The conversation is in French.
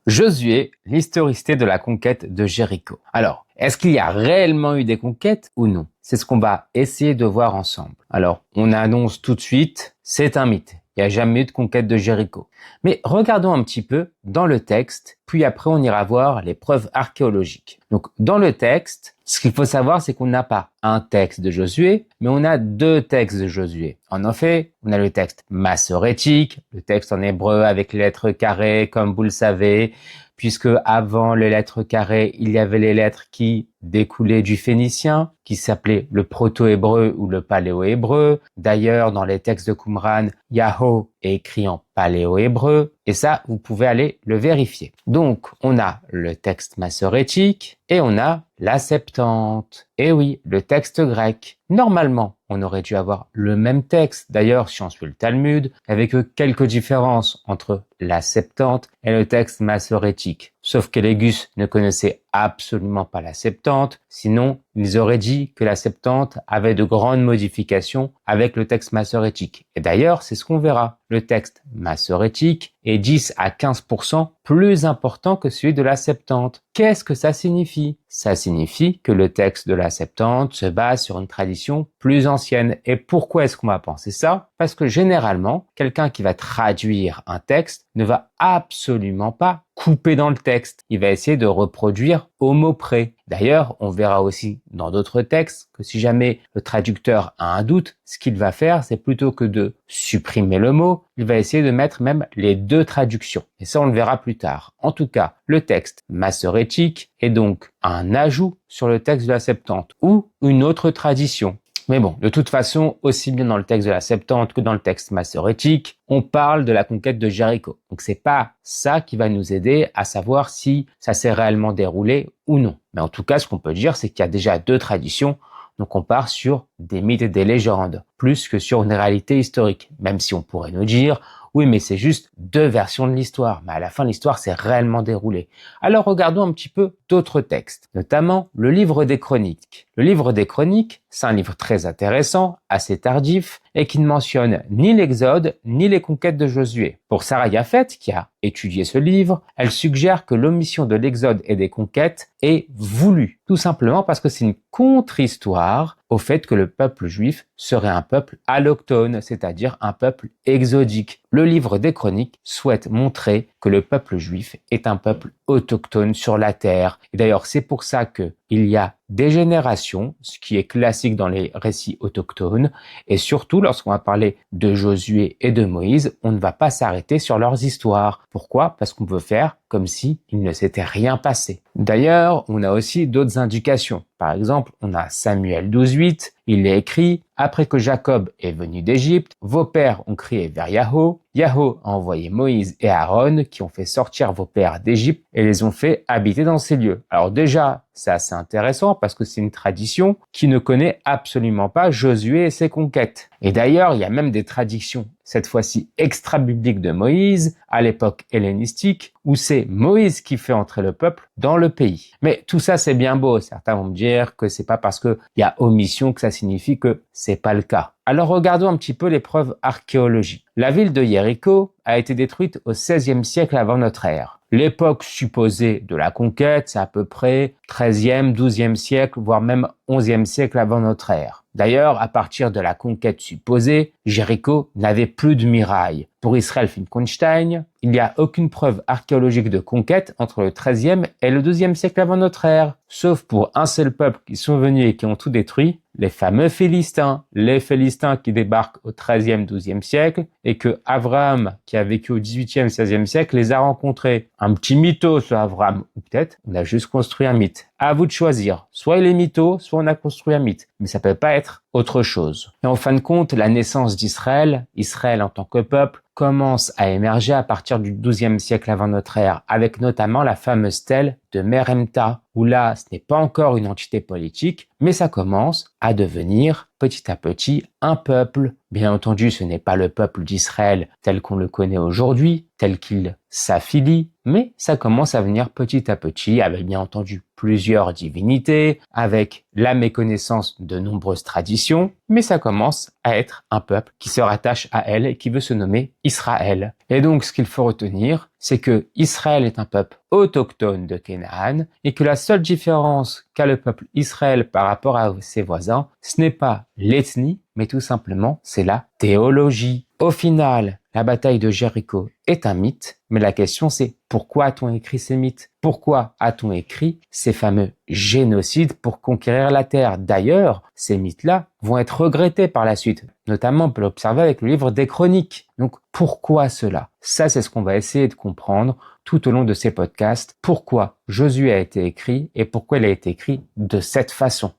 Josué, l'historicité de la conquête de Jéricho. Alors, est-ce qu'il y a réellement eu des conquêtes ou non? C'est ce qu'on va essayer de voir ensemble. Alors, on annonce tout de suite, c'est un mythe. Il n'y a jamais eu de conquête de Jéricho. Mais regardons un petit peu dans le texte, puis après on ira voir les preuves archéologiques. Donc, dans le texte, ce qu'il faut savoir, c'est qu'on n'a pas un texte de Josué, mais on a deux textes de Josué. En effet, on a le texte massorétique, le texte en hébreu avec les lettres carrées, comme vous le savez, puisque avant les lettres carrées, il y avait les lettres qui découlaient du phénicien, qui s'appelait le proto-hébreu ou le paléo-hébreu. D'ailleurs, dans les textes de Qumran, Yahoo est écrit en paléo-hébreu, et ça, vous pouvez aller le vérifier. Donc, on a le texte massorétique et on a la Septante. Et oui, le texte grec. Normalement, on aurait dû avoir le même texte. D'ailleurs, si on suit le Talmud, avec quelques différences entre la Septante et le texte massorétique. Sauf que les Gus ne connaissaient absolument pas la Septante, sinon ils auraient dit que la Septante avait de grandes modifications avec le texte massorétique. Et d'ailleurs, c'est ce qu'on verra. Le texte massorétique est 10 à 15% plus important que celui de la Septante. Qu'est-ce que ça signifie? Ça signifie que le texte de la Septante se base sur une tradition plus ancienne. Et pourquoi est-ce qu'on va penser ça? Parce que généralement, quelqu'un qui va traduire un texte ne va absolument pas couper dans le texte. Il va essayer de reproduire au mot près. D'ailleurs, on verra aussi dans d'autres textes que si jamais le traducteur a un doute, ce qu'il va faire, c'est plutôt que de supprimer le mot, il va essayer de mettre même les deux traductions. Et ça, on le verra plus tard. En tout cas, le texte massorétique est donc un ajout sur le texte de la Septante ou une autre tradition. Mais bon, de toute façon, aussi bien dans le texte de la Septante que dans le texte massorétique, on parle de la conquête de Jéricho. Donc c'est pas ça qui va nous aider à savoir si ça s'est réellement déroulé ou non. Mais en tout cas, ce qu'on peut dire, c'est qu'il y a déjà deux traditions. Donc on part sur des mythes et des légendes, plus que sur une réalité historique. Même si on pourrait nous dire, oui, mais c'est juste deux versions de l'histoire. Mais à la fin, l'histoire s'est réellement déroulée. Alors regardons un petit peu d'autres textes, notamment le livre des Chroniques. Le livre des Chroniques, c'est un livre très intéressant, assez tardif, et qui ne mentionne ni l'Exode, ni les conquêtes de Josué. Pour Sarah Yafet, qui a étudié ce livre, elle suggère que l'omission de l'Exode et des conquêtes est voulue, tout simplement parce que c'est une contre-histoire au fait que le peuple juif serait un peuple alloctone, c'est-à-dire un peuple exodique. Le livre des Chroniques souhaite montrer que le peuple juif est un peuple autochtone sur la terre. Et d'ailleurs, c'est pour ça que il y a des générations, ce qui est classique dans les récits autochtones, et surtout lorsqu'on va parler de Josué et de Moïse, on ne va pas s'arrêter sur leurs histoires. Pourquoi? Parce qu'on peut faire comme si il ne s'était rien passé. D'ailleurs, on a aussi d'autres indications. Par exemple, on a Samuel 12:8, il est écrit « Après que Jacob est venu d'Égypte, vos pères ont crié vers Yahoo. Yahoo a envoyé Moïse et Aaron qui ont fait sortir vos pères d'Égypte et les ont fait habiter dans ces lieux. » Alors déjà, c'est assez intéressant parce que c'est une tradition qui ne connaît absolument pas Josué et ses conquêtes. Et d'ailleurs, il y a même des traditions, cette fois-ci extra-bibliques de Moïse, à l'époque hellénistique, où c'est Moïse qui fait entrer le peuple dans le pays. Mais tout ça, c'est bien beau. Certains vont me dire que c'est pas parce qu'il y a omission que ça signifie que c'est pas le cas. Alors regardons un petit peu les preuves archéologiques. La ville de Jéricho a été détruite au XVIe siècle avant notre ère. L'époque supposée de la conquête, c'est à peu près XIIIe, XIIe siècle, voire même XIe siècle avant notre ère. D'ailleurs, à partir de la conquête supposée, Jéricho n'avait plus de murailles. Pour Israël Finkelstein, il n'y a aucune preuve archéologique de conquête entre le XIIIe et le XIIe siècle avant notre ère, sauf pour un seul peuple qui sont venus et qui ont tout détruit, les fameux Philistins. Les Philistins qui débarquent au XIIIe, XIIe siècle et que Abraham, qui a vécu au XVIIIe, XVIe siècle, les a rencontrés. Un petit mytho, ce Abraham, ou peut-être on a juste construit un mythe. À vous de choisir. Soit il est mytho, soit on a construit un mythe. Mais ça peut pas être autre chose. Et en fin de compte, la naissance d'Israël, Israël en tant que peuple, commence à émerger à partir du XIIe siècle avant notre ère, avec notamment la fameuse stèle de Meremta, où là, ce n'est pas encore une entité politique, mais ça commence à devenir petit à petit un peuple. Bien entendu, ce n'est pas le peuple d'Israël tel qu'on le connaît aujourd'hui, tel qu'il s'affilie, mais ça commence à venir petit à petit, avec bien entendu plusieurs divinités, avec la méconnaissance de nombreuses traditions, mais ça commence à être un peuple qui se rattache à elle et qui veut se nommer Israël. Et donc, ce qu'il faut retenir, c'est que Israël est un peuple autochtone de Canaan et que la seule différence qu'a le peuple Israël par rapport à ses voisins, ce n'est pas l'ethnie, mais tout simplement, c'est la théologie. Au final, la bataille de Jéricho est un mythe, mais la question c'est pourquoi a-t-on écrit ces mythes? Pourquoi a-t-on écrit ces fameux génocides pour conquérir la terre? D'ailleurs, ces mythes-là vont être regrettés par la suite. Notamment, on peut l'observer avec le livre des Chroniques. Donc, pourquoi cela? Ça, c'est ce qu'on va essayer de comprendre tout au long de ces podcasts. Pourquoi Josué a été écrit et pourquoi il a été écrit de cette façon.